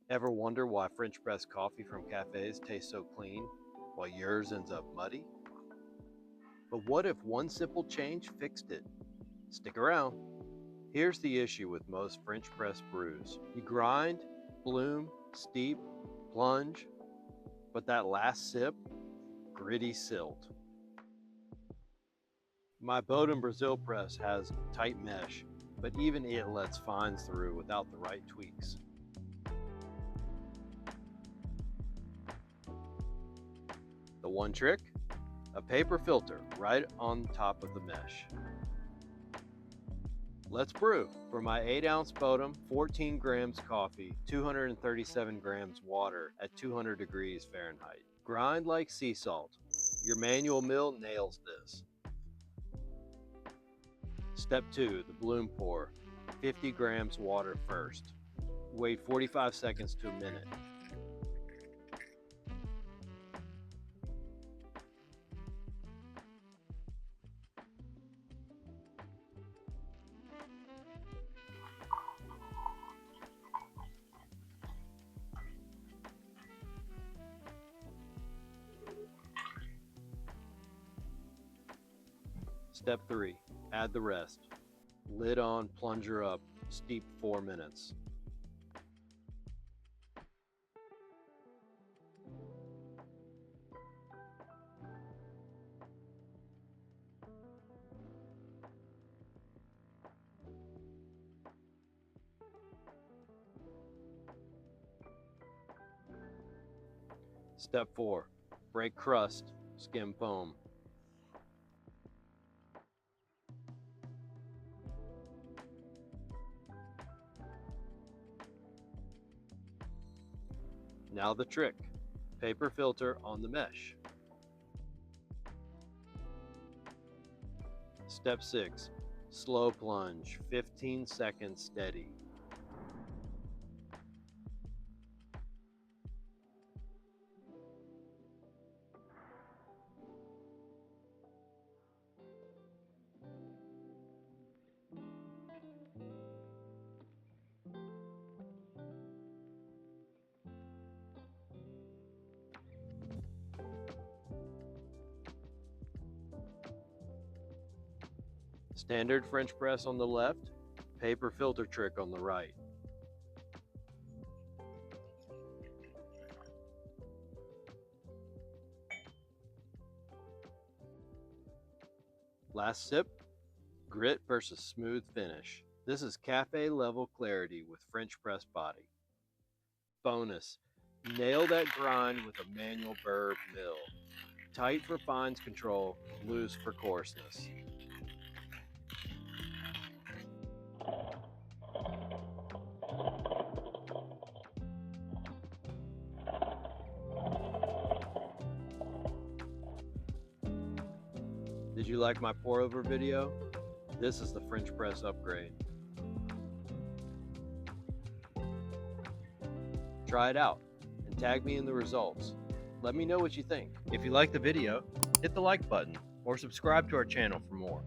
Ever wonder why French press coffee from cafes tastes so clean while yours ends up muddy? But what if one simple change fixed it? Stick around. Here's the issue with most French press brews. You grind, bloom, steep, plunge, but that last sip, gritty silt. My Bodum Brazil press has tight mesh, but even it lets fines through without the right tweaks. The one trick? A paper filter right on top of the mesh. Let's brew. For my 8-ounce Bodum, 14 grams coffee, 237 grams water at 200 degrees Fahrenheit. Grind like sea salt. Your manual mill nails this. Step 2, the bloom pour. 50 grams water first. Wait 45 seconds to a minute. Step 3, add the rest. Lid on, plunger up, steep 4 minutes. Step 4, break crust, skim foam. Now the trick, paper filter on the mesh. Step 6, slow plunge, 15 seconds steady. Standard French press on the left, paper filter trick on the right. Last sip, grit versus smooth finish. This is cafe level clarity with French press body. Bonus, nail that grind with a manual burr mill. Tight for fines control, loose for coarseness. Did you like my pour over video? This is the French press upgrade. Try it out and tag me in the results. Let me know what you think. If you like the video, hit the like button or subscribe to our channel for more.